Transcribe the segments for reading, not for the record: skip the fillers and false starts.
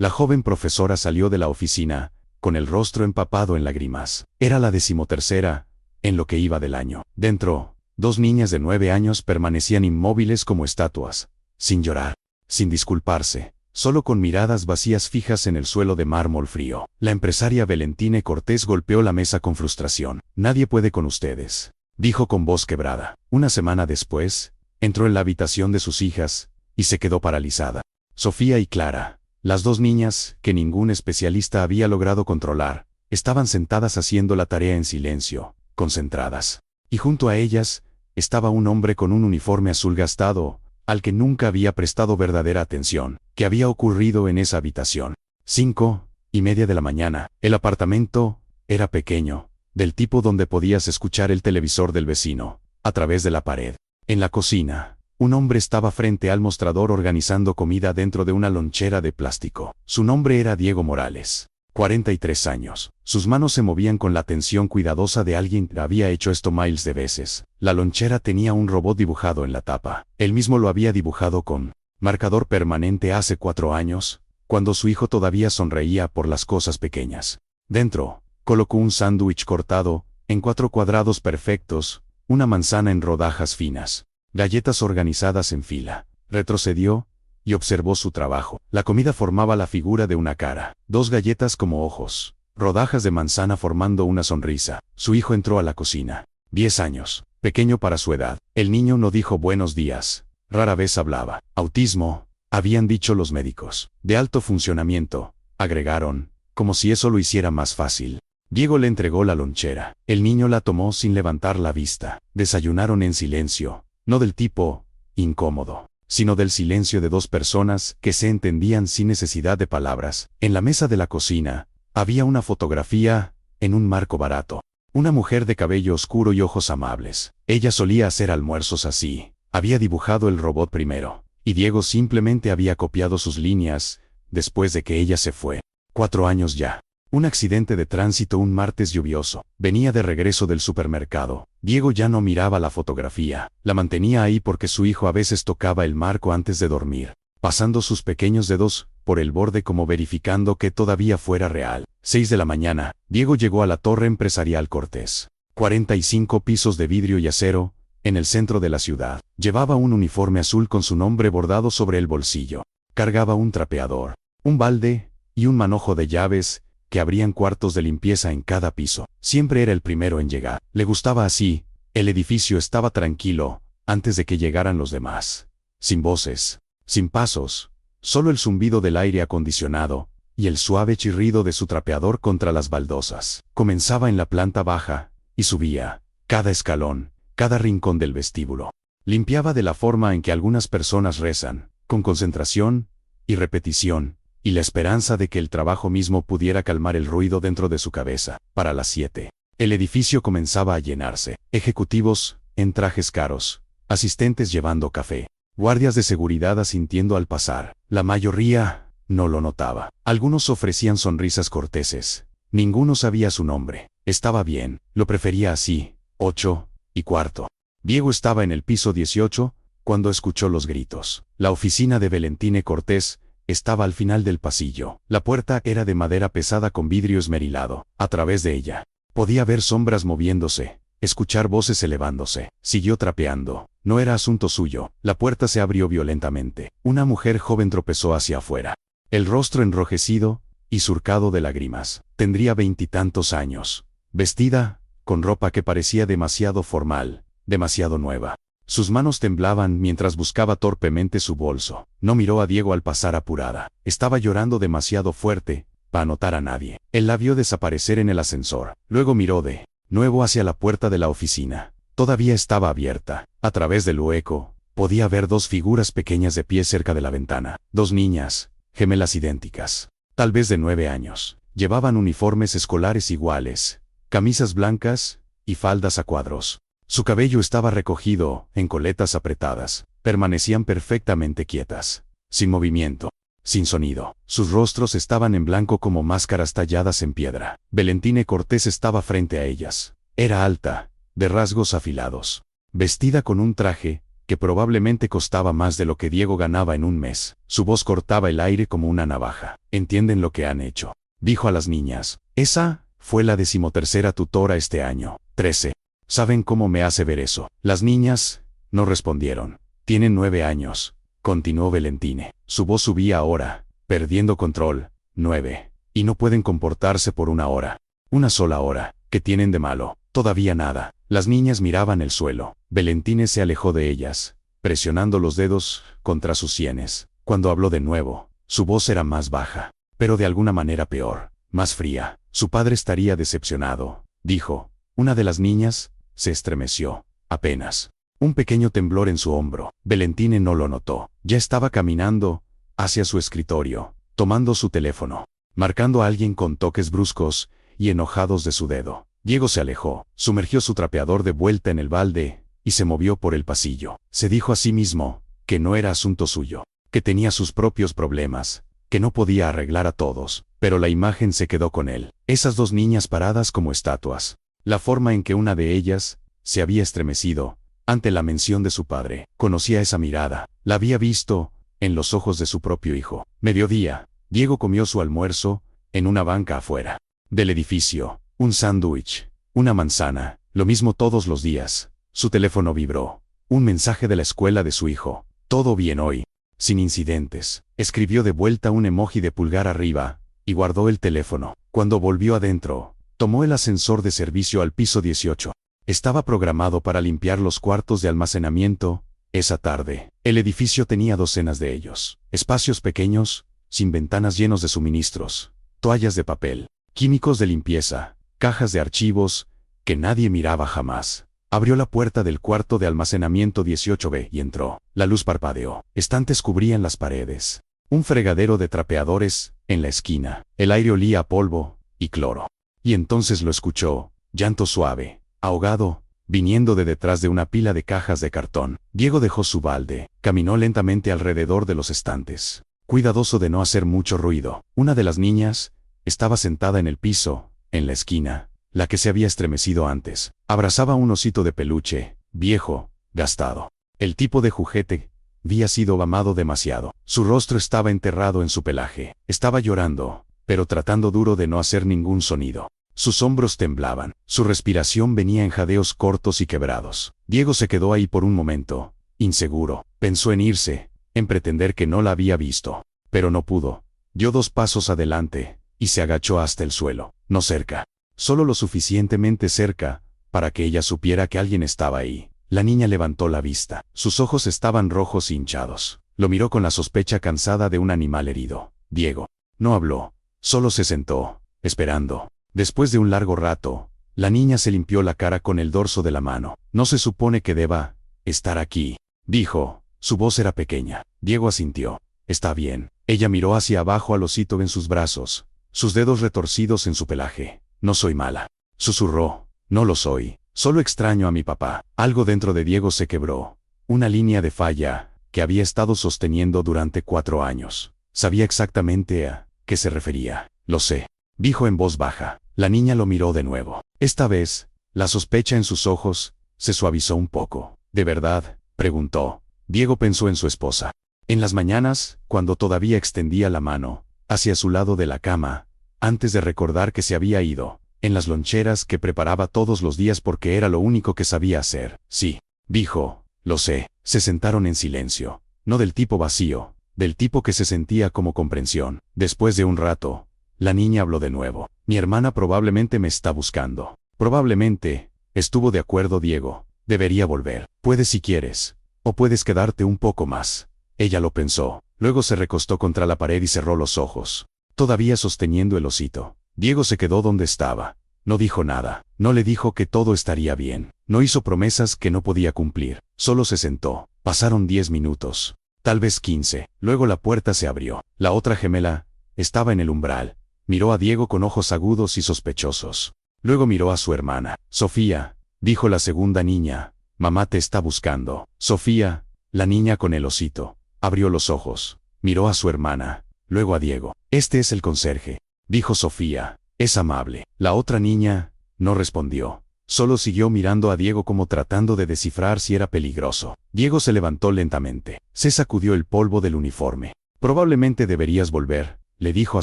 La joven profesora salió de la oficina, con el rostro empapado en lágrimas. Era la 13ª, en lo que iba del año. Dentro, 2 niñas de 9 años permanecían inmóviles como estatuas, sin llorar, sin disculparse, solo con miradas vacías fijas en el suelo de mármol frío. La empresaria Valentina Cortés golpeó la mesa con frustración. «Nadie puede con ustedes», dijo con voz quebrada. Una semana después, entró en la habitación de sus hijas, y se quedó paralizada. Sofía y Clara, las 2 niñas, que ningún especialista había logrado controlar, estaban sentadas haciendo la tarea en silencio, concentradas. Y junto a ellas, estaba un hombre con un uniforme azul gastado, al que nunca había prestado verdadera atención. ¿Qué había ocurrido en esa habitación? 5:30 de la mañana. El apartamento era pequeño, del tipo donde podías escuchar el televisor del vecino, a través de la pared. En la cocina, un hombre estaba frente al mostrador organizando comida dentro de una lonchera de plástico. Su nombre era Diego Morales. 43 años. Sus manos se movían con la atención cuidadosa de alguien que había hecho esto miles de veces. La lonchera tenía un robot dibujado en la tapa. Él mismo lo había dibujado con marcador permanente hace 4 años, cuando su hijo todavía sonreía por las cosas pequeñas. Dentro, colocó un sándwich cortado, en 4 cuadrados perfectos, una manzana en rodajas finas, galletas organizadas en fila. Retrocedió y observó su trabajo. La comida formaba la figura de una cara, 2 galletas como ojos, rodajas de manzana formando una sonrisa. Su hijo entró a la cocina. 10 años, pequeño para su edad. El niño no dijo buenos días, rara vez hablaba. Autismo, habían dicho los médicos. De alto funcionamiento, agregaron, como si eso lo hiciera más fácil. Diego le entregó la lonchera. El niño la tomó sin levantar la vista. Desayunaron en silencio, no del tipo incómodo, sino del silencio de 2 personas que se entendían sin necesidad de palabras. En la mesa de la cocina, había una fotografía, en un marco barato. Una mujer de cabello oscuro y ojos amables. Ella solía hacer almuerzos así. Había dibujado el robot primero, y Diego simplemente había copiado sus líneas, después de que ella se fue. 4 años ya. Un accidente de tránsito un martes lluvioso. Venía de regreso del supermercado. Diego ya no miraba la fotografía. La mantenía ahí porque su hijo a veces tocaba el marco antes de dormir, pasando sus pequeños dedos por el borde como verificando que todavía fuera real. 6 de la mañana. Diego llegó a la Torre Empresarial Cortés. 45 pisos de vidrio y acero, en el centro de la ciudad. Llevaba un uniforme azul con su nombre bordado sobre el bolsillo. Cargaba un trapeador, un balde y un manojo de llaves, que abrían cuartos de limpieza en cada piso. Siempre era el primero en llegar. Le gustaba así. El edificio estaba tranquilo, antes de que llegaran los demás. Sin voces, sin pasos, solo el zumbido del aire acondicionado, y el suave chirrido de su trapeador contra las baldosas. Comenzaba en la planta baja, y subía, cada escalón, cada rincón del vestíbulo. Limpiaba de la forma en que algunas personas rezan, con concentración y repetición, y la esperanza de que el trabajo mismo pudiera calmar el ruido dentro de su cabeza. Para las 7, el edificio comenzaba a llenarse. Ejecutivos, en trajes caros, asistentes llevando café, guardias de seguridad asintiendo al pasar. La mayoría no lo notaba. Algunos ofrecían sonrisas corteses. Ninguno sabía su nombre. Estaba bien, lo prefería así. 8:15. Diego estaba en el piso 18, cuando escuchó los gritos. La oficina de Valentina Cortés estaba al final del pasillo. La puerta era de madera pesada con vidrio esmerilado. A través de ella, podía ver sombras moviéndose, escuchar voces elevándose. Siguió trapeando. No era asunto suyo. La puerta se abrió violentamente. Una mujer joven tropezó hacia afuera. El rostro enrojecido y surcado de lágrimas. Tendría 20 y tantos años. Vestida, con ropa que parecía demasiado formal, demasiado nueva. Sus manos temblaban mientras buscaba torpemente su bolso. No miró a Diego al pasar apurada. Estaba llorando demasiado fuerte para notar a nadie. Él la vio desaparecer en el ascensor. Luego miró de nuevo hacia la puerta de la oficina. Todavía estaba abierta. A través del hueco, podía ver 2 figuras pequeñas de pie cerca de la ventana. 2 niñas, gemelas idénticas, tal vez de 9 años. Llevaban uniformes escolares iguales, camisas blancas y faldas a cuadros. Su cabello estaba recogido en coletas apretadas. Permanecían perfectamente quietas, sin movimiento, sin sonido. Sus rostros estaban en blanco como máscaras talladas en piedra. Valentina Cortés estaba frente a ellas. Era alta, de rasgos afilados, vestida con un traje que probablemente costaba más de lo que Diego ganaba en un mes. Su voz cortaba el aire como una navaja. ¿Entienden lo que han hecho?, dijo a las niñas. Esa fue la 13ª tutora este año. 13. ¿Saben cómo me hace ver eso? Las niñas no respondieron. Tienen 9 años, continuó Valentine. Su voz subía ahora, perdiendo control. 9. Y no pueden comportarse por una hora. Una sola hora. ¿Qué tienen de malo? Todavía nada. Las niñas miraban el suelo. Valentine se alejó de ellas, presionando los dedos contra sus sienes. Cuando habló de nuevo, su voz era más baja, pero de alguna manera peor, más fría. Su padre estaría decepcionado, dijo. Una de las niñas se estremeció. Apenas. Un pequeño temblor en su hombro. Valentine no lo notó. Ya estaba caminando hacia su escritorio, tomando su teléfono, marcando a alguien con toques bruscos y enojados de su dedo. Diego se alejó, sumergió su trapeador de vuelta en el balde y se movió por el pasillo. Se dijo a sí mismo que no era asunto suyo, que tenía sus propios problemas, que no podía arreglar a todos, pero la imagen se quedó con él. Esas dos niñas paradas como estatuas. La forma en que una de ellas se había estremecido ante la mención de su padre. Conocía esa mirada. La había visto en los ojos de su propio hijo. Mediodía. Diego comió su almuerzo en una banca afuera del edificio. Un sándwich, una manzana, lo mismo todos los días. Su teléfono vibró. Un mensaje de la escuela de su hijo. Todo bien hoy. Sin incidentes. Escribió de vuelta un emoji de pulgar arriba y guardó el teléfono. Cuando volvió adentro, tomó el ascensor de servicio al piso 18. Estaba programado para limpiar los cuartos de almacenamiento esa tarde. El edificio tenía docenas de ellos. Espacios pequeños, sin ventanas, llenos de suministros, toallas de papel, químicos de limpieza, cajas de archivos que nadie miraba jamás. Abrió la puerta del cuarto de almacenamiento 18B y entró. La luz parpadeó. Estantes cubrían las paredes. Un fregadero de trapeadores en la esquina. El aire olía a polvo y cloro. Y entonces lo escuchó, llanto suave, ahogado, viniendo de detrás de una pila de cajas de cartón. Diego dejó su balde, caminó lentamente alrededor de los estantes, cuidadoso de no hacer mucho ruido. Una de las niñas estaba sentada en el piso, en la esquina, la que se había estremecido antes. Abrazaba un osito de peluche, viejo, gastado. El tipo de juguete había sido amado demasiado. Su rostro estaba enterrado en su pelaje. Estaba llorando, pero tratando duro de no hacer ningún sonido. Sus hombros temblaban. Su respiración venía en jadeos cortos y quebrados. Diego se quedó ahí por un momento, inseguro. Pensó en irse, en pretender que no la había visto. Pero no pudo. Dio 2 pasos adelante y se agachó hasta el suelo. No cerca. Solo lo suficientemente cerca para que ella supiera que alguien estaba ahí. La niña levantó la vista. Sus ojos estaban rojos y hinchados. Lo miró con la sospecha cansada de un animal herido. Diego no habló. Solo se sentó, esperando. Después de un largo rato, la niña se limpió la cara con el dorso de la mano. No se supone que deba estar aquí, dijo. Su voz era pequeña. Diego asintió. Está bien. Ella miró hacia abajo al osito en sus brazos, sus dedos retorcidos en su pelaje. No soy mala, susurró. No lo soy. Solo extraño a mi papá. Algo dentro de Diego se quebró. Una línea de falla que había estado sosteniendo durante 4 años. Sabía exactamente a qué se refería. Lo sé, dijo en voz baja. La niña lo miró de nuevo. Esta vez, la sospecha en sus ojos se suavizó un poco. ¿De verdad?, preguntó. Diego pensó en su esposa. En las mañanas, cuando todavía extendía la mano hacia su lado de la cama, antes de recordar que se había ido. En las loncheras que preparaba todos los días porque era lo único que sabía hacer. Sí, dijo. Lo sé. Se sentaron en silencio. No del tipo vacío, del tipo que se sentía como comprensión. Después de un rato, la niña habló de nuevo. Mi hermana probablemente me está buscando. Probablemente, estuvo de acuerdo Diego. Debería volver. Puedes si quieres. O puedes quedarte un poco más. Ella lo pensó. Luego se recostó contra la pared y cerró los ojos, todavía sosteniendo el osito. Diego se quedó donde estaba. No dijo nada. No le dijo que todo estaría bien. No hizo promesas que no podía cumplir. Solo se sentó. Pasaron 10 minutos. Tal vez 15. Luego la puerta se abrió. La otra gemela estaba en el umbral. Miró a Diego con ojos agudos y sospechosos. Luego miró a su hermana. Sofía, dijo la segunda niña. Mamá te está buscando. Sofía, la niña con el osito, abrió los ojos. Miró a su hermana. Luego a Diego. Este es el conserje, dijo Sofía. Es amable. La otra niña no respondió. Solo siguió mirando a Diego como tratando de descifrar si era peligroso. Diego se levantó lentamente. Se sacudió el polvo del uniforme. Probablemente deberías volver, le dijo a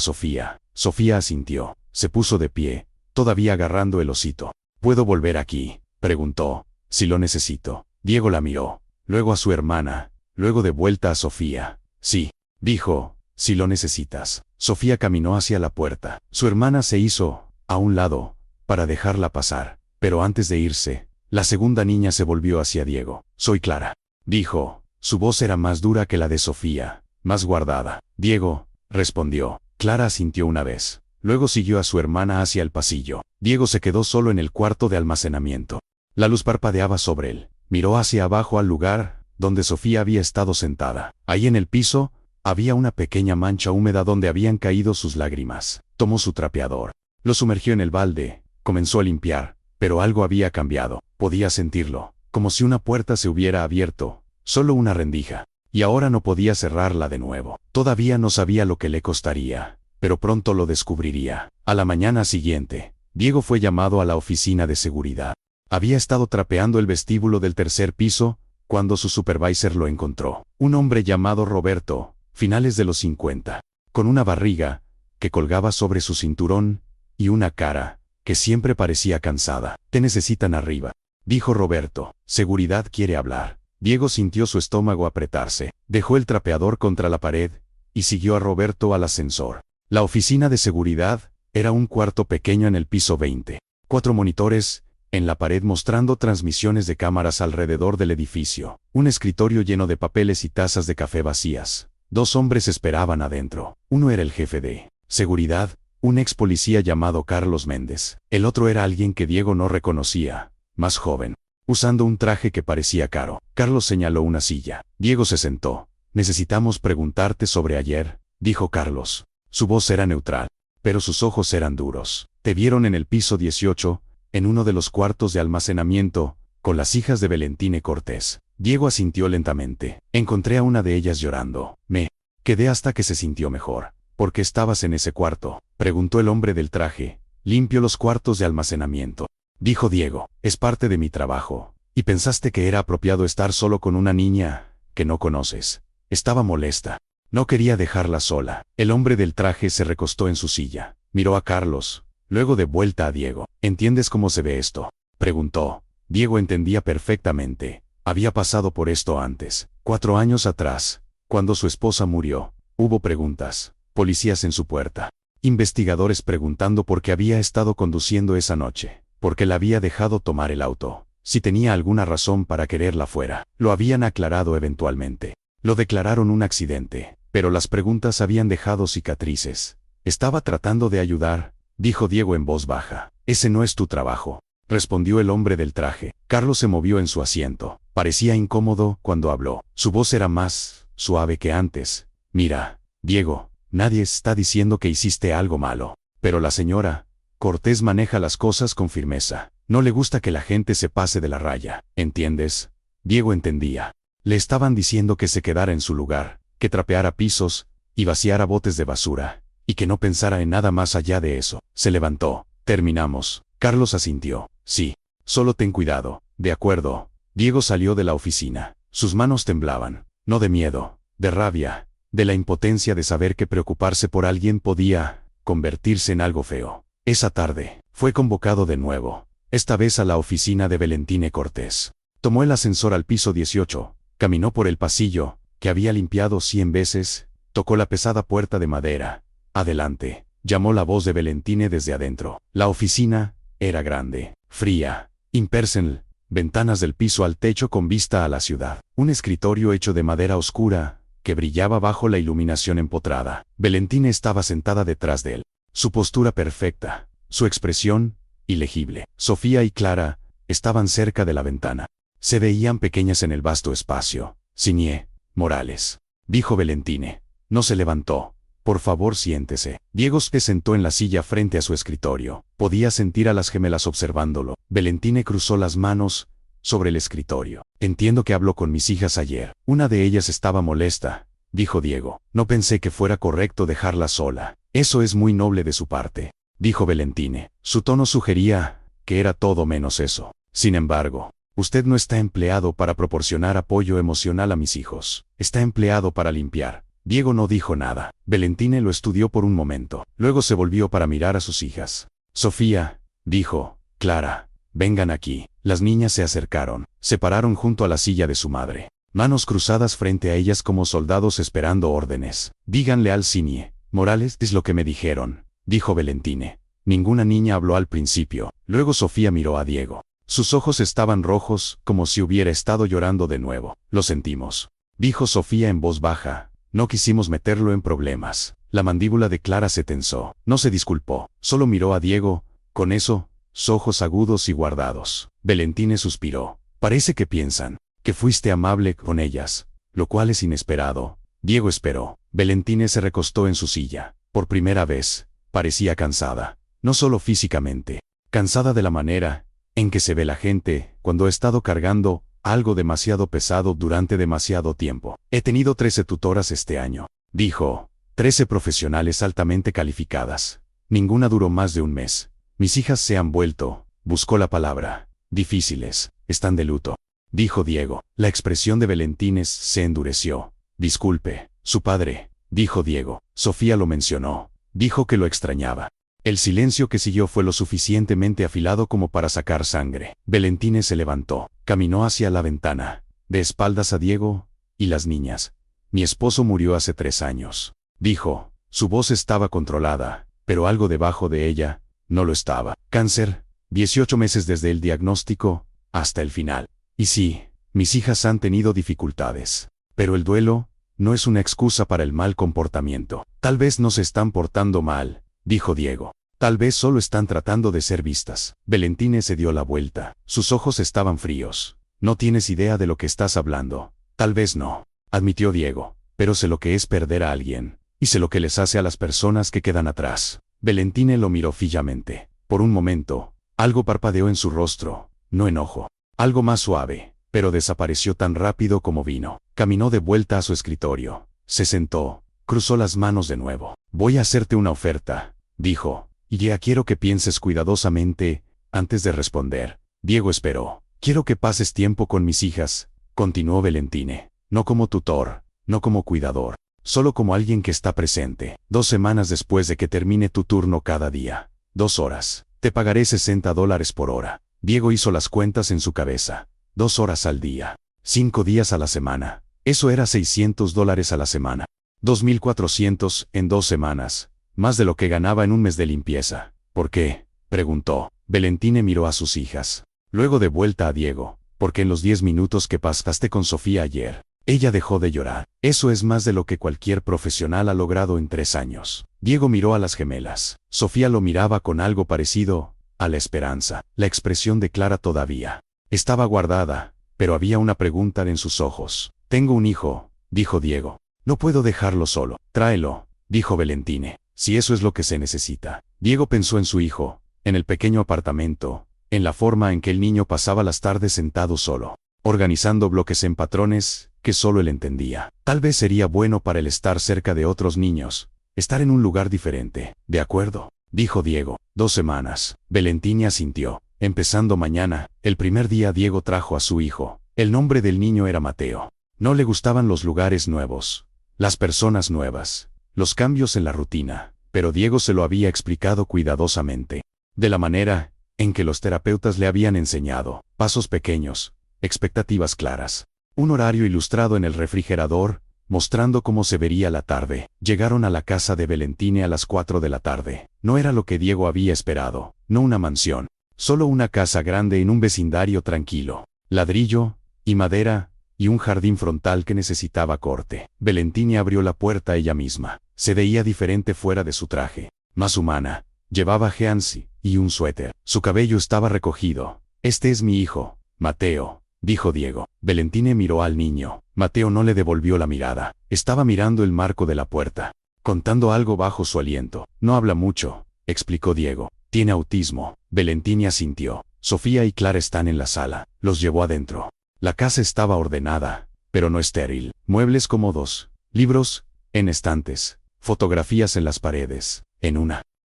Sofía. Sofía asintió. Se puso de pie, todavía agarrando el osito. ¿Puedo volver aquí?, preguntó. Si lo necesito. Diego la miró, luego a su hermana, luego de vuelta a Sofía. Sí, dijo, si lo necesitas. Sofía caminó hacia la puerta. Su hermana se hizo a un lado para dejarla pasar. Pero antes de irse, la segunda niña se volvió hacia Diego. Soy Clara, dijo. Su voz era más dura que la de Sofía, más guardada. Diego, respondió. Clara asintió una vez. Luego siguió a su hermana hacia el pasillo. Diego se quedó solo en el cuarto de almacenamiento. La luz parpadeaba sobre él. Miró hacia abajo al lugar donde Sofía había estado sentada. Ahí en el piso, había una pequeña mancha húmeda donde habían caído sus lágrimas. Tomó su trapeador. Lo sumergió en el balde. Comenzó a limpiar. Pero algo había cambiado. Podía sentirlo. Como si una puerta se hubiera abierto. Solo una rendija. Y ahora no podía cerrarla de nuevo. Todavía no sabía lo que le costaría. Pero pronto lo descubriría. A la mañana siguiente, Diego fue llamado a la oficina de seguridad. Había estado trapeando el vestíbulo del tercer piso, cuando su supervisor lo encontró. Un hombre llamado Roberto, finales de los 50, con una barriga que colgaba sobre su cinturón, y una cara que siempre parecía cansada. Te necesitan arriba, dijo Roberto. Seguridad quiere hablar. Diego sintió su estómago apretarse. Dejó el trapeador contra la pared y siguió a Roberto al ascensor. La oficina de seguridad era un cuarto pequeño en el piso 20. 4 monitores en la pared mostrando transmisiones de cámaras alrededor del edificio. Un escritorio lleno de papeles y tazas de café vacías. 2 hombres esperaban adentro. Uno era el jefe de seguridad, un ex policía llamado Carlos Méndez. El otro era alguien que Diego no reconocía, más joven, usando un traje que parecía caro. Carlos señaló una silla. Diego se sentó. Necesitamos preguntarte sobre ayer, dijo Carlos. Su voz era neutral, pero sus ojos eran duros. Te vieron en el piso 18, en uno de los cuartos de almacenamiento, con las hijas de Belentine Cortés. Diego asintió lentamente. Encontré a una de ellas llorando. Me quedé hasta que se sintió mejor. ¿Por qué estabas en ese cuarto?, preguntó el hombre del traje. Limpio los cuartos de almacenamiento, dijo Diego. Es parte de mi trabajo. ¿Y pensaste que era apropiado estar solo con una niña que no conoces? Estaba molesta. No quería dejarla sola. El hombre del traje se recostó en su silla. Miró a Carlos, luego de vuelta a Diego. ¿Entiendes cómo se ve esto?, preguntó. Diego entendía perfectamente. Había pasado por esto antes. 4 años atrás, cuando su esposa murió, hubo preguntas. Policías en su puerta. Investigadores preguntando por qué había estado conduciendo esa noche. Por qué la había dejado tomar el auto. Si tenía alguna razón para quererla fuera. Lo habían aclarado eventualmente. Lo declararon un accidente. Pero las preguntas habían dejado cicatrices. Estaba tratando de ayudar, dijo Diego en voz baja. Ese no es tu trabajo, respondió el hombre del traje. Carlos se movió en su asiento. Parecía incómodo cuando habló. Su voz era más suave que antes. Mira, Diego, nadie está diciendo que hiciste algo malo. Pero la señora Cortés maneja las cosas con firmeza. No le gusta que la gente se pase de la raya. ¿Entiendes? Diego entendía. Le estaban diciendo que se quedara en su lugar, que trapeara pisos y vaciara botes de basura, y que no pensara en nada más allá de eso. Se levantó. Terminamos. Carlos asintió. Sí. Solo ten cuidado. De acuerdo. Diego salió de la oficina. Sus manos temblaban. No de miedo, de rabia, de la impotencia de saber que preocuparse por alguien podía convertirse en algo feo. Esa tarde, fue convocado de nuevo, esta vez a la oficina de Belentine Cortés. Tomó el ascensor al piso 18, caminó por el pasillo, que había limpiado 100 veces, tocó la pesada puerta de madera. Adelante, llamó la voz de Belentine desde adentro. La oficina era grande, fría, impersonal, ventanas del piso al techo con vista a la ciudad. Un escritorio hecho de madera oscura, que brillaba bajo la iluminación empotrada. Belentine estaba sentada detrás de él. Su postura perfecta, su expresión ilegible. Sofía y Clara estaban cerca de la ventana. Se veían pequeñas en el vasto espacio. Signé, Morales, dijo Belentine. No se levantó. Por favor, siéntese. Diego se sentó en la silla frente a su escritorio. Podía sentir a las gemelas observándolo. Belentine cruzó las manos sobre el escritorio. Entiendo que habló con mis hijas ayer. Una de ellas estaba molesta, dijo Diego. No pensé que fuera correcto dejarla sola. Eso es muy noble de su parte, dijo Belentine. Su tono sugería que era todo menos eso. Sin embargo, usted no está empleado para proporcionar apoyo emocional a mis hijos. Está empleado para limpiar. Diego no dijo nada. Valentine lo estudió por un momento. Luego se volvió para mirar a sus hijas. Sofía, dijo, Clara, vengan aquí. Las niñas se acercaron. Se pararon junto a la silla de su madre. Manos cruzadas frente a ellas como soldados esperando órdenes. Díganle al Cinie Morales, es lo que me dijeron, dijo Valentine. Ninguna niña habló al principio. Luego Sofía miró a Diego. Sus ojos estaban rojos, como si hubiera estado llorando de nuevo. Lo sentimos, dijo Sofía en voz baja. No quisimos meterlo en problemas. La mandíbula de Clara se tensó. No se disculpó, solo miró a Diego, con esos ojos agudos y guardados. Valentine suspiró. Parece que piensan que fuiste amable con ellas, lo cual es inesperado. Diego esperó. Valentine se recostó en su silla. Por primera vez, parecía cansada. No solo físicamente, cansada de la manera en que se ve la gente cuando ha estado cargando algo demasiado pesado durante demasiado tiempo. He tenido 13 tutoras este año, dijo. 13 profesionales altamente calificadas. Ninguna duró más de un mes. Mis hijas se han vuelto, buscó la palabra, difíciles, están de luto, dijo Diego. La expresión de Valentine se endureció. Disculpe, su padre, dijo Diego. Sofía lo mencionó, dijo que lo extrañaba. El silencio que siguió fue lo suficientemente afilado como para sacar sangre. Valentine se levantó, caminó hacia la ventana, de espaldas a Diego y las niñas. Mi esposo murió hace 3 años, dijo. Su voz estaba controlada, pero algo debajo de ella no lo estaba. Cáncer, 18 meses desde el diagnóstico hasta el final. Y sí, mis hijas han tenido dificultades. Pero el duelo no es una excusa para el mal comportamiento. Tal vez no se están portando mal, dijo Diego. Tal vez solo están tratando de ser vistas. Valentine se dio la vuelta. Sus ojos estaban fríos. No tienes idea de lo que estás hablando. Tal vez no, admitió Diego. Pero sé lo que es perder a alguien. Y sé lo que les hace a las personas que quedan atrás. Valentine lo miró fijamente. Por un momento, algo parpadeó en su rostro. No enojo. Algo más suave, pero desapareció tan rápido como vino. Caminó de vuelta a su escritorio. Se sentó. Cruzó las manos de nuevo. Voy a hacerte una oferta, dijo. Y ya quiero que pienses cuidadosamente antes de responder. Diego esperó. Quiero que pases tiempo con mis hijas, continuó Valentine. No como tutor, no como cuidador, solo como alguien que está presente. 2 semanas después de que termine tu turno cada día. 2 horas. Te pagaré $60 por hora. Diego hizo las cuentas en su cabeza. 2 horas al día. 5 días a la semana. Eso era $600 a la semana. 2.400 en 2 semanas. Más de lo que ganaba en un mes de limpieza. ¿Por qué?, preguntó. Valentine miró a sus hijas. Luego de vuelta a Diego. Porque en los 10 minutos que pasaste con Sofía ayer, ella dejó de llorar. Eso es más de lo que cualquier profesional ha logrado en 3 años. Diego miró a las gemelas. Sofía lo miraba con algo parecido a la esperanza. La expresión de Clara todavía estaba guardada, pero había una pregunta en sus ojos. Tengo un hijo, dijo Diego. No puedo dejarlo solo. Tráelo, dijo Valentine. Si eso es lo que se necesita. Diego pensó en su hijo, en el pequeño apartamento, en la forma en que el niño pasaba las tardes sentado solo, organizando bloques en patrones que solo él entendía. Tal vez sería bueno para él estar cerca de otros niños, estar en un lugar diferente. De acuerdo, dijo Diego. 2 semanas. Valentine asintió. Empezando mañana, el primer día Diego trajo a su hijo. El nombre del niño era Mateo. No le gustaban los lugares nuevos, las personas nuevas, los cambios en la rutina, pero Diego se lo había explicado cuidadosamente, de la manera en que los terapeutas le habían enseñado. Pasos pequeños, expectativas claras. Un horario ilustrado en el refrigerador, mostrando cómo se vería la tarde. Llegaron a la casa de Valentine a las 4 de la tarde. No era lo que Diego había esperado, no una mansión, solo una casa grande en un vecindario tranquilo. Ladrillo y madera, y un jardín frontal que necesitaba corte. Valentine abrió la puerta ella misma. Se veía diferente fuera de su traje. Más humana. Llevaba jeans y un suéter. Su cabello estaba recogido. Este es mi hijo, Mateo, dijo Diego. Valentine miró al niño. Mateo no le devolvió la mirada. Estaba mirando el marco de la puerta, contando algo bajo su aliento. No habla mucho, explicó Diego. Tiene autismo. Valentine asintió. Sofía y Clara están en la sala. Los llevó adentro. La casa estaba ordenada, pero no estéril. Muebles cómodos, libros en estantes, fotografías en las paredes.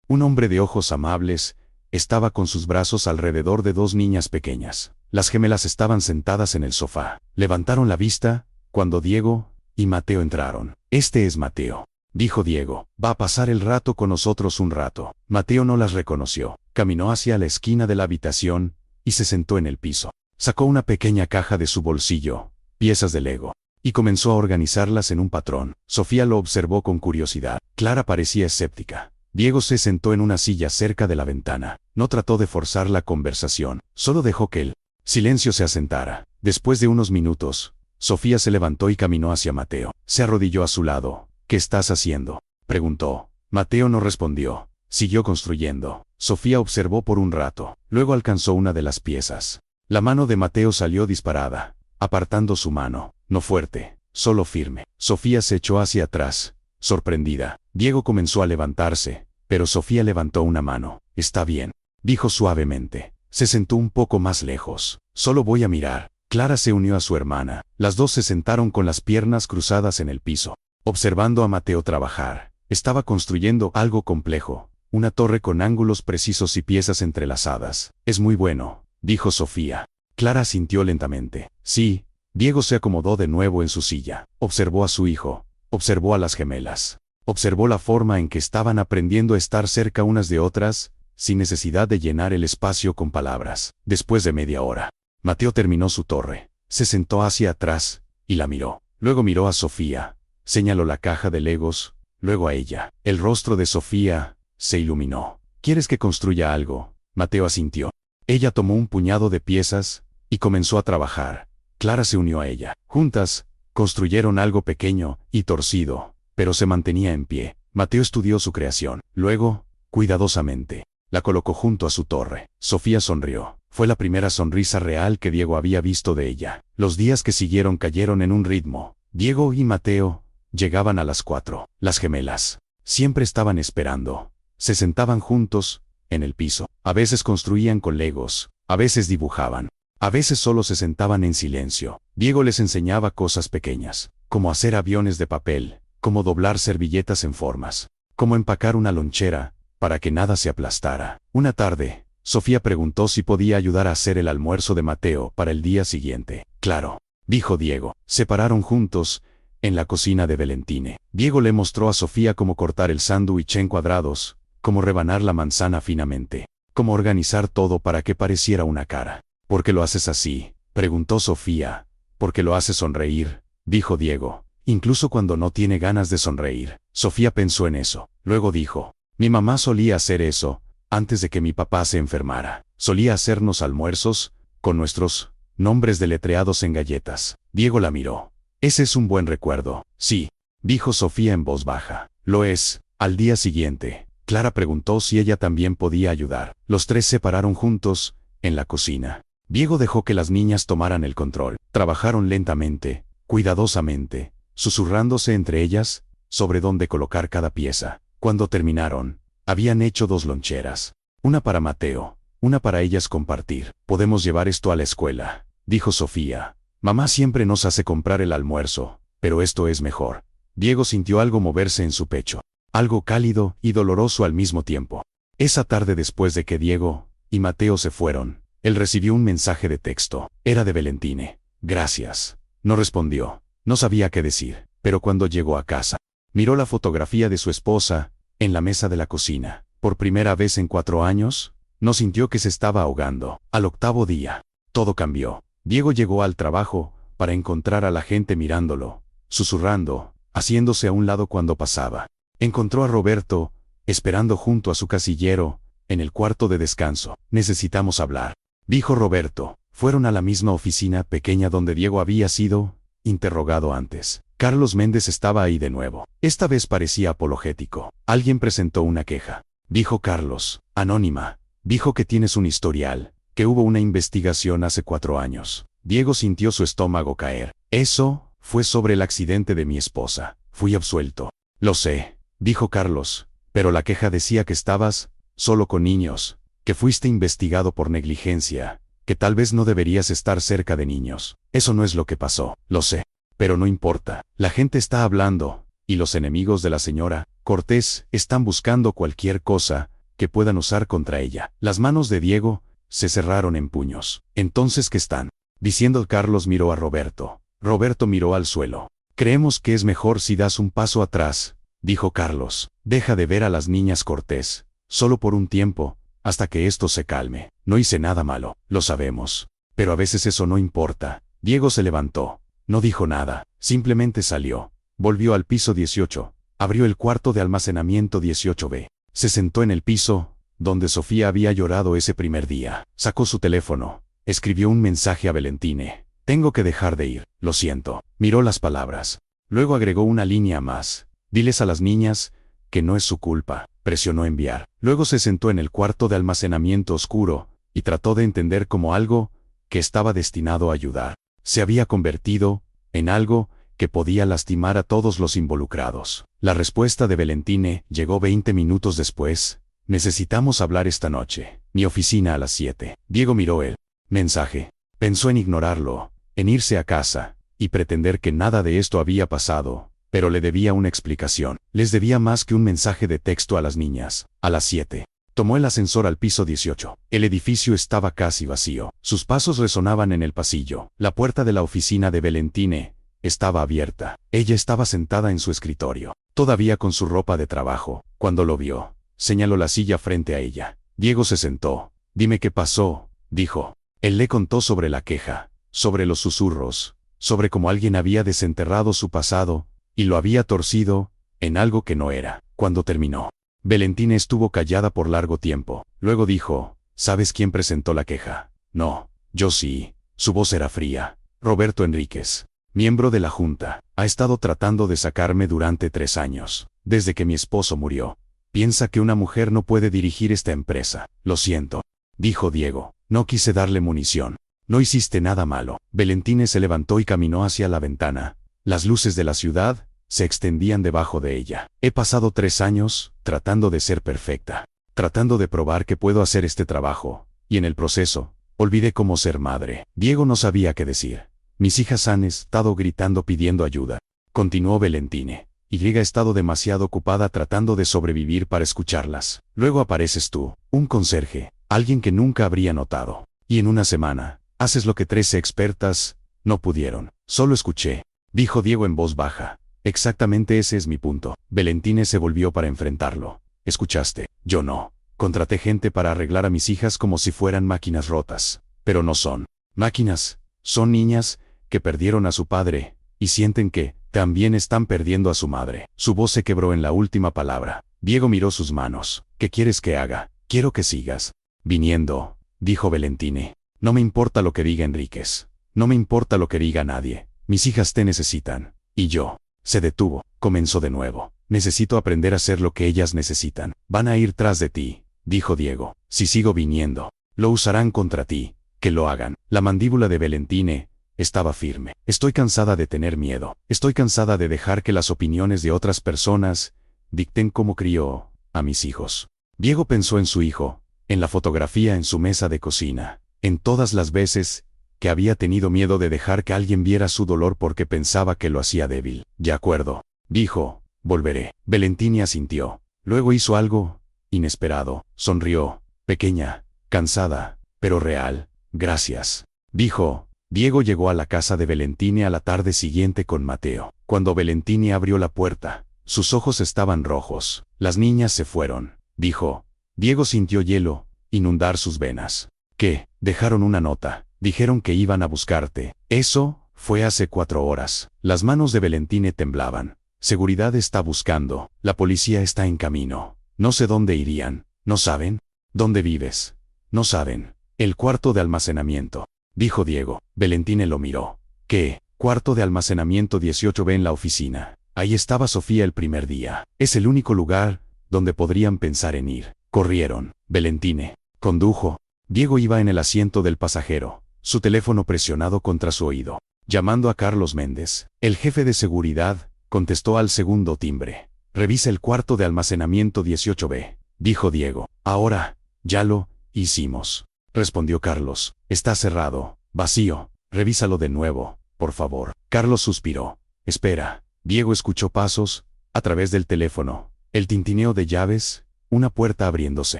Un hombre de ojos amables Estaba con sus brazos alrededor de dos niñas pequeñas. Las gemelas estaban sentadas en el sofá. Levantaron la vista cuando Diego y Mateo entraron. «Este es Mateo», dijo Diego. «Va a pasar el rato con nosotros un rato». Mateo no las reconoció. Caminó hacia la esquina de la habitación y se sentó en el piso. Sacó una pequeña caja de su bolsillo, piezas de Lego, y comenzó a organizarlas en un patrón. Sofía lo observó con curiosidad. Clara parecía escéptica. Diego se sentó en una silla cerca de la ventana. No trató de forzar la conversación, solo dejó que el silencio se asentara. Después de unos minutos, Sofía se levantó y caminó hacia Mateo. Se arrodilló a su lado. «¿Qué estás haciendo?», preguntó. Mateo no respondió. Siguió construyendo. Sofía observó por un rato. Luego alcanzó una de las piezas. La mano de Mateo salió disparada, apartando su mano. No fuerte, solo firme. Sofía se echó hacia atrás, sorprendida. Diego comenzó a levantarse, pero Sofía levantó una mano. «Está bien», dijo suavemente. Se sentó un poco más lejos. «Solo voy a mirar». Clara se unió a su hermana. Las dos se sentaron con las piernas cruzadas en el piso, observando a Mateo trabajar. Estaba construyendo algo complejo, una torre con ángulos precisos y piezas entrelazadas. «Es muy bueno», dijo Sofía. Clara asintió lentamente. «Sí». Diego se acomodó de nuevo en su silla. Observó a su hijo. Observó a las gemelas. Observó la forma en que estaban aprendiendo a estar cerca unas de otras, sin necesidad de llenar el espacio con palabras. Después de media hora, Mateo terminó su torre. Se sentó hacia atrás y la miró. Luego miró a Sofía. Señaló la caja de Legos, luego a ella. El rostro de Sofía se iluminó. «¿Quieres que construya algo?». Mateo asintió. Ella tomó un puñado de piezas y comenzó a trabajar. Clara se unió a ella. Juntas, construyeron algo pequeño y torcido, pero se mantenía en pie. Mateo estudió su creación. Luego, cuidadosamente, la colocó junto a su torre. Sofía sonrió. Fue la primera sonrisa real que Diego había visto de ella. Los días que siguieron cayeron en un ritmo. Diego y Mateo llegaban a las 4. Las gemelas siempre estaban esperando. Se sentaban juntos en el piso. A veces construían con legos, a veces dibujaban. A veces solo se sentaban en silencio. Diego les enseñaba cosas pequeñas, como hacer aviones de papel, como doblar servilletas en formas, como empacar una lonchera, para que nada se aplastara. Una tarde, Sofía preguntó si podía ayudar a hacer el almuerzo de Mateo para el día siguiente. «Claro», dijo Diego. Se pararon juntos en la cocina de Valentine. Diego le mostró a Sofía cómo cortar el sándwich en cuadrados, cómo rebanar la manzana finamente, cómo organizar todo para que pareciera una cara. «¿Por qué lo haces así?», preguntó Sofía. «¿Por qué lo haces sonreír?», dijo Diego. «Incluso cuando no tiene ganas de sonreír». Sofía pensó en eso. Luego dijo: «Mi mamá solía hacer eso, antes de que mi papá se enfermara. Solía hacernos almuerzos, con nuestros nombres deletreados en galletas». Diego la miró. «Ese es un buen recuerdo». «Sí», dijo Sofía en voz baja. «Lo es». Al día siguiente, Clara preguntó si ella también podía ayudar. Los tres se pararon juntos en la cocina. Diego dejó que las niñas tomaran el control. Trabajaron lentamente, cuidadosamente, susurrándose entre ellas sobre dónde colocar cada pieza. Cuando terminaron, habían hecho 2 loncheras. Una para Mateo, una para ellas compartir. «Podemos llevar esto a la escuela», dijo Sofía. «Mamá siempre nos hace comprar el almuerzo, pero esto es mejor». Diego sintió algo moverse en su pecho. Algo cálido y doloroso al mismo tiempo. Esa tarde, después de que Diego y Mateo se fueron, él recibió un mensaje de texto. Era de Valentine. «Gracias». No respondió. No sabía qué decir. Pero cuando llegó a casa, miró la fotografía de su esposa en la mesa de la cocina. Por primera vez en 4 años, no sintió que se estaba ahogando. Al 8º día, todo cambió. Diego llegó al trabajo para encontrar a la gente mirándolo, susurrando, haciéndose a un lado cuando pasaba. Encontró a Roberto esperando junto a su casillero en el cuarto de descanso. «Necesitamos hablar», dijo Roberto. Fueron a la misma oficina pequeña donde Diego había sido interrogado antes. Carlos Méndez estaba ahí de nuevo. Esta vez parecía apologético. «Alguien presentó una queja», dijo Carlos. «Anónima. Dijo que tienes un historial, que hubo una investigación hace 4 años». Diego sintió su estómago caer. «Eso fue sobre el accidente de mi esposa. Fui absuelto». «Lo sé», dijo Carlos, «pero la queja decía que estabas solo con niños, que fuiste investigado por negligencia, que tal vez no deberías estar cerca de niños». «Eso no es lo que pasó». «Lo sé, pero no importa. La gente está hablando, y los enemigos de la señora Cortés están buscando cualquier cosa que puedan usar contra ella. Las manos de Diego se cerraron en puños. Entonces, ¿qué están diciendo? Carlos miró a Roberto. Roberto miró al suelo. Creemos que es mejor si das un paso atrás, dijo Carlos. Deja de ver a las niñas Cortés, solo por un tiempo, hasta que esto se calme. No hice nada malo, lo sabemos. Pero a veces eso no importa. Diego se levantó. No dijo nada, simplemente salió. Volvió al piso 18, abrió el cuarto de almacenamiento 18B. Se sentó en el piso, donde Sofía había llorado ese primer día. Sacó su teléfono, escribió un mensaje a Valentine. Tengo que dejar de ir, lo siento. Miró las palabras. Luego agregó una línea más. Diles a las niñas que no es su culpa. Presionó enviar. Luego se sentó en el cuarto de almacenamiento oscuro, y trató de entender cómo algo que estaba destinado a ayudar se había convertido en algo que podía lastimar a todos los involucrados. La respuesta de Valentine llegó 20 minutos después. Necesitamos hablar esta noche. Mi oficina a las 7. Diego miró el mensaje. Pensó en ignorarlo, en irse a casa, y pretender que nada de esto había pasado, pero le debía una explicación. Les debía más que un mensaje de texto a las niñas. A las 7. Tomó el ascensor al piso 18. El edificio estaba casi vacío. Sus pasos resonaban en el pasillo. La puerta de la oficina de Valentine estaba abierta. Ella estaba sentada en su escritorio, todavía con su ropa de trabajo. Cuando lo vio, señaló la silla frente a ella. Diego se sentó. Dime qué pasó, dijo. Él le contó sobre la queja, sobre los susurros, sobre cómo alguien había desenterrado su pasado, y lo había torcido en algo que no era. Cuando terminó, Valentine estuvo callada por largo tiempo. Luego dijo, ¿sabes quién presentó la queja? No, yo sí. Su voz era fría. Roberto Enríquez, miembro de la Junta, ha estado tratando de sacarme durante 3 años, desde que mi esposo murió. Piensa que una mujer no puede dirigir esta empresa. Lo siento, dijo Diego. No quise darle munición. No hiciste nada malo. Valentine se levantó y caminó hacia la ventana. Las luces de la ciudad se extendían debajo de ella. He pasado 3 años tratando de ser perfecta, tratando de probar que puedo hacer este trabajo, y en el proceso, olvidé cómo ser madre. Diego no sabía qué decir. Mis hijas han estado gritando pidiendo ayuda, continuó Valentine, y he estado demasiado ocupada tratando de sobrevivir para escucharlas. Luego apareces tú, un conserje, alguien que nunca habría notado, y en una semana, haces lo que 13 expertas no pudieron. Solo escuché, dijo Diego en voz baja. Exactamente ese es mi punto. Valentine se volvió para enfrentarlo. Escuchaste, yo no. Contraté gente para arreglar a mis hijas como si fueran máquinas rotas. Pero no son máquinas, son niñas que perdieron a su padre, y sienten que también están perdiendo a su madre. Su voz se quebró en la última palabra. Diego miró sus manos. ¿Qué quieres que haga? Quiero que sigas viniendo, dijo Valentine. No me importa lo que diga Enríquez. No me importa lo que diga nadie. Mis hijas te necesitan. Y yo. Se detuvo. Comenzó de nuevo. Necesito aprender a hacer lo que ellas necesitan. Van a ir tras de ti, dijo Diego. Si sigo viniendo, lo usarán contra ti. Que lo hagan. La mandíbula de Valentine estaba firme. Estoy cansada de tener miedo. Estoy cansada de dejar que las opiniones de otras personas dicten cómo crío a mis hijos. Diego pensó en su hijo, en la fotografía en su mesa de cocina, en todas las veces que había tenido miedo de dejar que alguien viera su dolor porque pensaba que lo hacía débil. De acuerdo, dijo, volveré. Valentine asintió. Luego hizo algo inesperado. Sonrió, pequeña, cansada, pero real. Gracias, dijo. Diego llegó a la casa de Valentine a la tarde siguiente con Mateo. Cuando Valentine abrió la puerta, sus ojos estaban rojos. Las niñas se fueron, dijo. Diego sintió hielo inundar sus venas. ¿Qué? Dejaron una nota. Dijeron que iban a buscarte. Eso fue hace 4 horas. Las manos de Valentine temblaban. Seguridad está buscando. La policía está en camino. No sé dónde irían. ¿No saben? ¿Dónde vives? No saben. El cuarto de almacenamiento, dijo Diego. Valentine lo miró. ¿Qué? Cuarto de almacenamiento 18B en la oficina. Ahí estaba Sofía el primer día. Es el único lugar donde podrían pensar en ir. Corrieron. Valentine condujo. Diego iba en el asiento del pasajero, su teléfono presionado contra su oído, llamando a Carlos Méndez. El jefe de seguridad contestó al segundo timbre. Revisa el cuarto de almacenamiento 18B, dijo Diego. Ahora, ya lo hicimos, respondió Carlos. Está cerrado, vacío. Revísalo de nuevo, por favor. Carlos suspiró. Espera. Diego escuchó pasos a través del teléfono, el tintineo de llaves, una puerta abriéndose.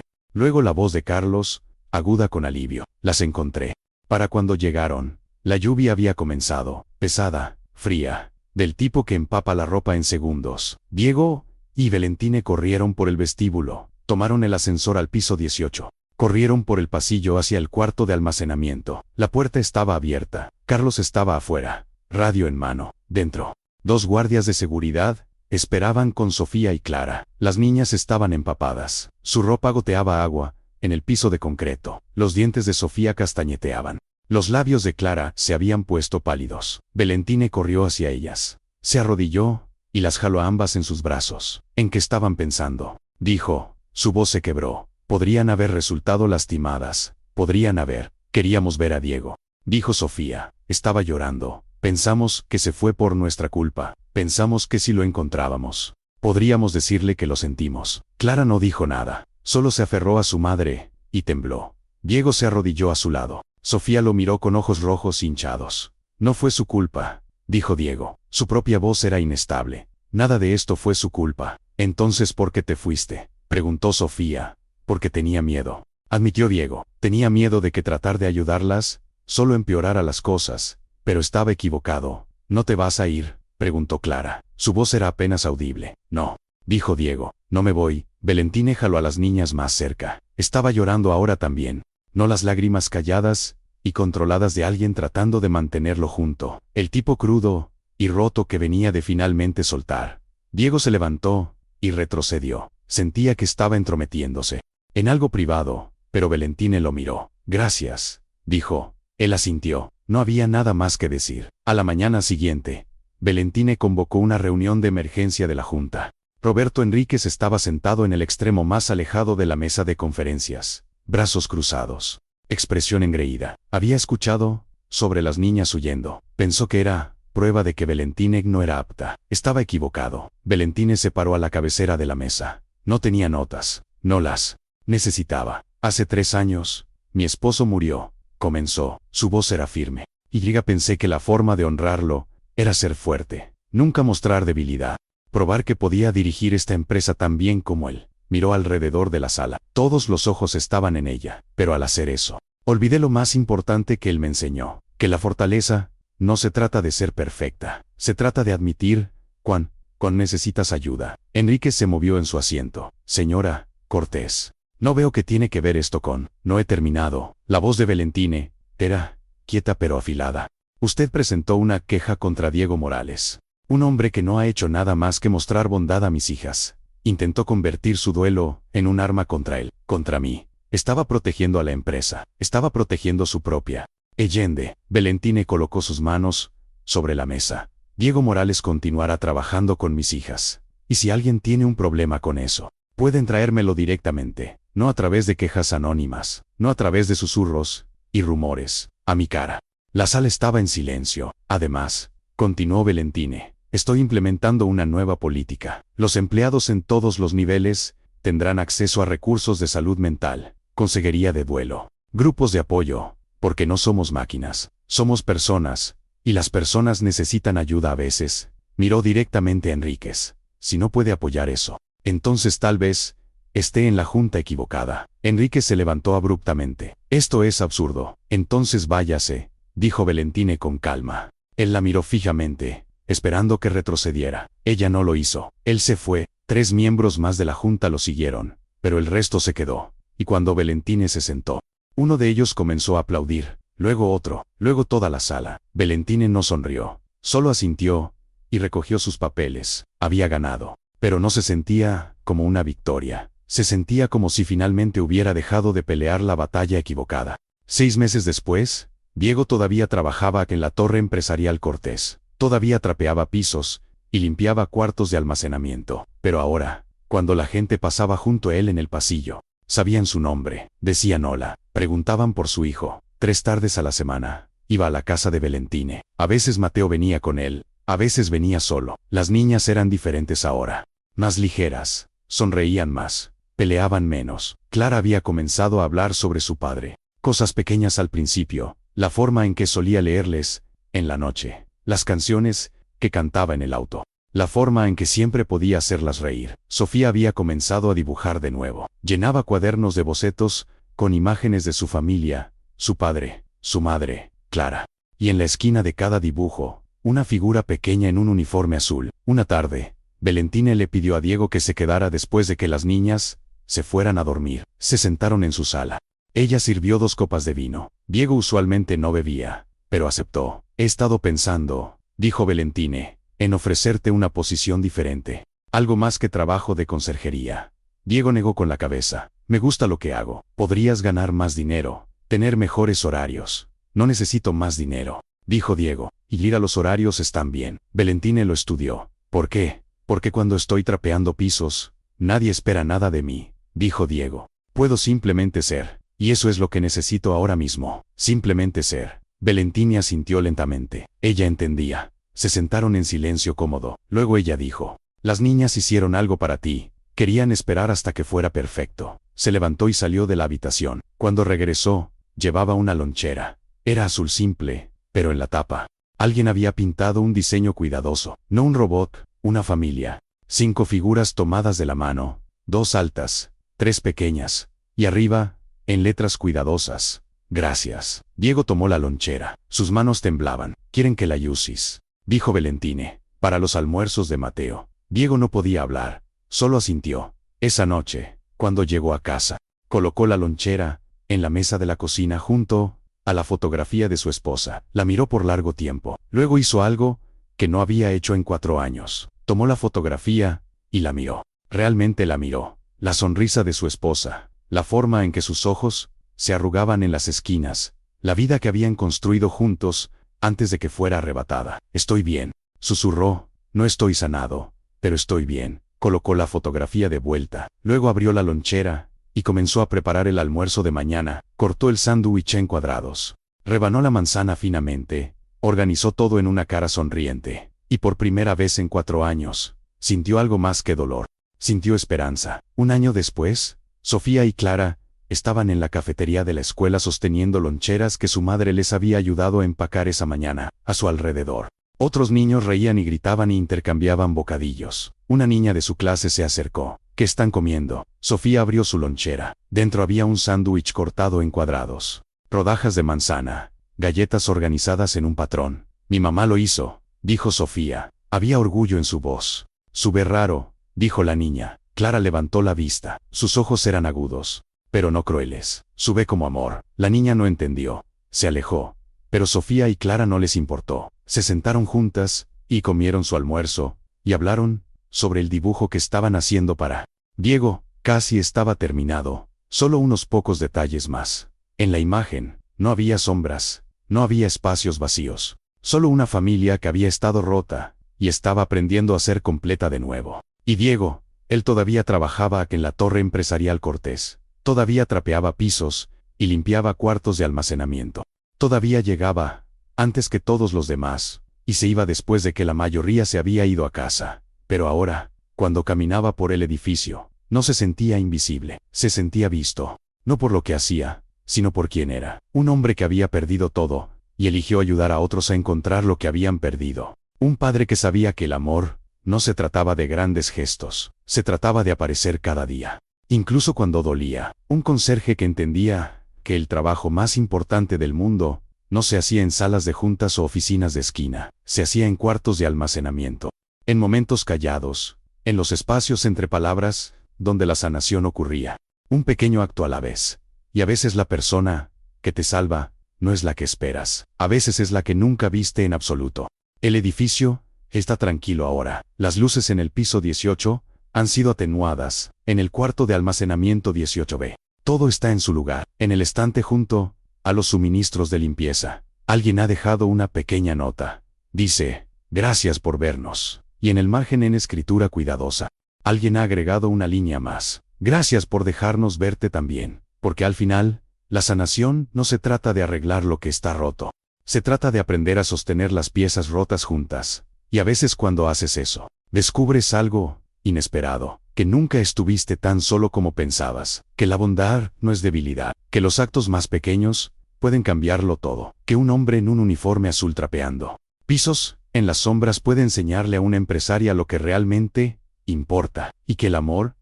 Luego la voz de Carlos, aguda con alivio. Las encontré. Para cuando llegaron, la lluvia había comenzado, pesada, fría, del tipo que empapa la ropa en segundos. Diego y Valentine corrieron por el vestíbulo, tomaron el ascensor al piso 18. Corrieron por el pasillo hacia el cuarto de almacenamiento. La puerta estaba abierta. Carlos estaba afuera, radio en mano. Dentro, 2 guardias de seguridad esperaban con Sofía y Clara. Las niñas estaban empapadas. Su ropa goteaba agua en el piso de concreto. Los dientes de Sofía castañeteaban. Los labios de Clara se habían puesto pálidos. Valentine corrió hacia ellas. Se arrodilló y las jaló a ambas en sus brazos. ¿En qué estaban pensando?, dijo. Su voz se quebró. Podrían haber resultado lastimadas. Podrían haber. Queríamos ver a Diego, dijo Sofía. Estaba llorando. Pensamos que se fue por nuestra culpa. Pensamos que si lo encontrábamos, podríamos decirle que lo sentimos. Clara no dijo nada. Solo se aferró a su madre y tembló. Diego se arrodilló a su lado. Sofía lo miró con ojos rojos hinchados. No fue su culpa, dijo Diego. Su propia voz era inestable. Nada de esto fue su culpa. Entonces, ¿por qué te fuiste?, preguntó Sofía. Porque tenía miedo, admitió Diego. Tenía miedo de que tratar de ayudarlas solo empeorara las cosas. Pero estaba equivocado. ¿No te vas a ir?, preguntó Clara. Su voz era apenas audible. No, dijo Diego. No me voy. Valentine jaló a las niñas más cerca. Estaba llorando ahora también. No las lágrimas calladas y controladas de alguien tratando de mantenerlo junto. El tipo crudo y roto que venía de finalmente soltar. Diego se levantó y retrocedió. Sentía que estaba entrometiéndose en algo privado, pero Valentine lo miró. Gracias, dijo. Él asintió. No había nada más que decir. A la mañana siguiente, Valentine convocó una reunión de emergencia de la Junta. Roberto Enríquez estaba sentado en el extremo más alejado de la mesa de conferencias, brazos cruzados, expresión engreída. Había escuchado sobre las niñas huyendo. Pensó que era prueba de que Valentine no era apta. Estaba equivocado. Valentine se paró a la cabecera de la mesa. No tenía notas. No las necesitaba. Hace 3 años, mi esposo murió, comenzó. Su voz era firme. Y pensé que la forma de honrarlo era ser fuerte. Nunca mostrar debilidad. Probar que podía dirigir esta empresa tan bien como él. Miró alrededor de la sala. Todos los ojos estaban en ella. Pero al hacer eso, olvidé lo más importante que él me enseñó. Que la fortaleza no se trata de ser perfecta. Se trata de admitir cuando necesitas ayuda. Enríquez se movió en su asiento. Señora Cortés, no veo qué tiene que ver esto con... No he terminado. La voz de Valentine era quieta pero afilada. Usted presentó una queja contra Diego Morales. Un hombre que no ha hecho nada más que mostrar bondad a mis hijas. Intentó convertir su duelo en un arma contra él, contra mí. Estaba protegiendo a la empresa. Estaba protegiendo su propia. Allende. Valentine colocó sus manos sobre la mesa. Diego Morales continuará trabajando con mis hijas. Y si alguien tiene un problema con eso, pueden traérmelo directamente. No a través de quejas anónimas. No a través de susurros y rumores. A mi cara. La sala estaba en silencio. Además, continuó Valentine, estoy implementando una nueva política. Los empleados en todos los niveles tendrán acceso a recursos de salud mental, consejería de duelo, grupos de apoyo, porque no somos máquinas, somos personas, y las personas necesitan ayuda a veces. Miró directamente a Enríquez. Si no puede apoyar eso, entonces tal vez esté en la junta equivocada. Enríquez se levantó abruptamente. Esto es absurdo. Entonces váyase, dijo Valentine con calma. Él la miró fijamente, esperando que retrocediera. Ella no lo hizo. Él se fue. 3 miembros más de la junta lo siguieron, pero el resto se quedó. Y cuando Valentine se sentó, uno de ellos comenzó a aplaudir, luego otro, luego toda la sala. Valentine no sonrió, solo asintió y recogió sus papeles. Había ganado, pero no se sentía como una victoria. Se sentía como si finalmente hubiera dejado de pelear la batalla equivocada. 6 meses después, Diego todavía trabajaba en la torre empresarial Cortés. Todavía trapeaba pisos y limpiaba cuartos de almacenamiento. Pero ahora, cuando la gente pasaba junto a él en el pasillo, sabían su nombre, decían hola, preguntaban por su hijo. 3 tardes a la semana, iba a la casa de Valentine. A veces Mateo venía con él, a veces venía solo. Las niñas eran diferentes ahora. Más ligeras, sonreían más, peleaban menos. Clara había comenzado a hablar sobre su padre. Cosas pequeñas al principio, la forma en que solía leerles, en la noche, las canciones que cantaba en el auto. la forma en que siempre podía hacerlas reír. Sofía había comenzado a dibujar de nuevo. Llenaba cuadernos de bocetos, con imágenes de su familia, su padre, su madre, Clara. Y en la esquina de cada dibujo, una figura pequeña en un uniforme azul. Una tarde, Valentina le pidió a Diego que se quedara después de que las niñas se fueran a dormir. Se sentaron en su sala. Ella sirvió 2 copas de vino. Diego usualmente no bebía, pero aceptó. He estado pensando, dijo Valentina, en ofrecerte una posición diferente. Algo más que trabajo de conserjería. Diego negó con la cabeza. Me gusta lo que hago. Podrías ganar más dinero, tener mejores horarios. No necesito más dinero, dijo Diego. Y ir a los horarios están bien. Valentina lo estudió. ¿Por qué? Porque cuando estoy trapeando pisos, nadie espera nada de mí, dijo Diego. Puedo simplemente ser. Y eso es lo que necesito ahora mismo. Simplemente ser. Valentina asintió lentamente. Ella entendía. Se sentaron en silencio cómodo. Luego ella dijo: las niñas hicieron algo para ti. Querían esperar hasta que fuera perfecto. Se levantó y salió de la habitación. Cuando regresó, llevaba una lonchera. Era azul simple, pero en la tapa, alguien había pintado un diseño cuidadoso. No un robot, una familia. 5 figuras tomadas de la mano, 2 altas, 3 pequeñas. Y arriba, en letras cuidadosas: gracias. Diego tomó la lonchera. Sus manos temblaban. ¿Quieren que la uses?, dijo Valentina. Para los almuerzos de Mateo. Diego no podía hablar. Solo asintió. Esa noche, cuando llegó a casa, colocó la lonchera en la mesa de la cocina junto a la fotografía de su esposa. La miró por largo tiempo. Luego hizo algo que no había hecho en 4 años. Tomó la fotografía y la miró. Realmente la miró. La sonrisa de su esposa, la forma en que sus ojos se arrugaban en las esquinas, la vida que habían construido juntos antes de que fuera arrebatada. Estoy bien, susurró. No estoy sanado, pero estoy bien. Colocó la fotografía de vuelta. Luego abrió la lonchera y comenzó a preparar el almuerzo de mañana. Cortó el sándwich en cuadrados. Rebanó la manzana finamente. Organizó todo en una cara sonriente. Y por primera vez en 4 años, sintió algo más que dolor. Sintió esperanza. Un año después, Sofía y Clara estaban en la cafetería de la escuela sosteniendo loncheras que su madre les había ayudado a empacar esa mañana. A su alrededor, otros niños reían y gritaban y intercambiaban bocadillos. Una niña de su clase se acercó. ¿Qué están comiendo? Sofía abrió su lonchera. Dentro había un sándwich cortado en cuadrados, rodajas de manzana, galletas organizadas en un patrón. Mi mamá lo hizo, dijo Sofía. Había orgullo en su voz. Sube raro, dijo la niña. Clara levantó la vista. Sus ojos eran agudos, pero no crueles. Sube como amor. La niña no entendió. Se alejó. Pero Sofía y Clara no les importó. Se sentaron juntas y comieron su almuerzo y hablaron sobre el dibujo que estaban haciendo para Diego. Casi estaba terminado. Solo unos pocos detalles más. En la imagen, no había sombras, no había espacios vacíos. Solo una familia que había estado rota y estaba aprendiendo a ser completa de nuevo. Y Diego, él todavía trabajaba en la torre empresarial Cortés. Todavía trapeaba pisos y limpiaba cuartos de almacenamiento. Todavía llegaba antes que todos los demás, y se iba después de que la mayoría se había ido a casa. Pero ahora, cuando caminaba por el edificio, no se sentía invisible. Se sentía visto, no por lo que hacía, sino por quién era. Un hombre que había perdido todo y eligió ayudar a otros a encontrar lo que habían perdido. Un padre que sabía que el amor no se trataba de grandes gestos, se trataba de aparecer cada día, incluso cuando dolía. Un conserje que entendía que el trabajo más importante del mundo no se hacía en salas de juntas o oficinas de esquina, se hacía en cuartos de almacenamiento, en momentos callados, en los espacios entre palabras, donde la sanación ocurría. Un pequeño acto a la vez. Y a veces la persona que te salva no es la que esperas. A veces es la que nunca viste en absoluto. El edificio está tranquilo ahora. Las luces en el piso 18 han sido atenuadas. En el cuarto de almacenamiento 18B. Todo está en su lugar. En el estante junto a los suministros de limpieza, alguien ha dejado una pequeña nota. Dice: gracias por vernos. Y en el margen en escritura cuidadosa, alguien ha agregado una línea más. Gracias por dejarnos verte también. Porque al final, la sanación no se trata de arreglar lo que está roto. Se trata de aprender a sostener las piezas rotas juntas. Y a veces cuando haces eso, descubres algo inesperado, que nunca estuviste tan solo como pensabas, que la bondad no es debilidad, que los actos más pequeños pueden cambiarlo todo, que un hombre en un uniforme azul trapeando pisos en las sombras puede enseñarle a una empresaria lo que realmente importa, y que el amor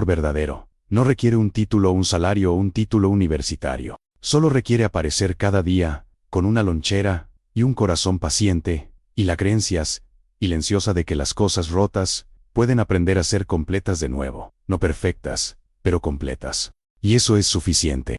verdadero, no requiere un título o un salario o un título universitario. Solo requiere aparecer cada día, con una lonchera, y un corazón paciente, y la creencia silenciosa de que las cosas rotas pueden aprender a ser completas de nuevo, no perfectas, pero completas. Y eso es suficiente.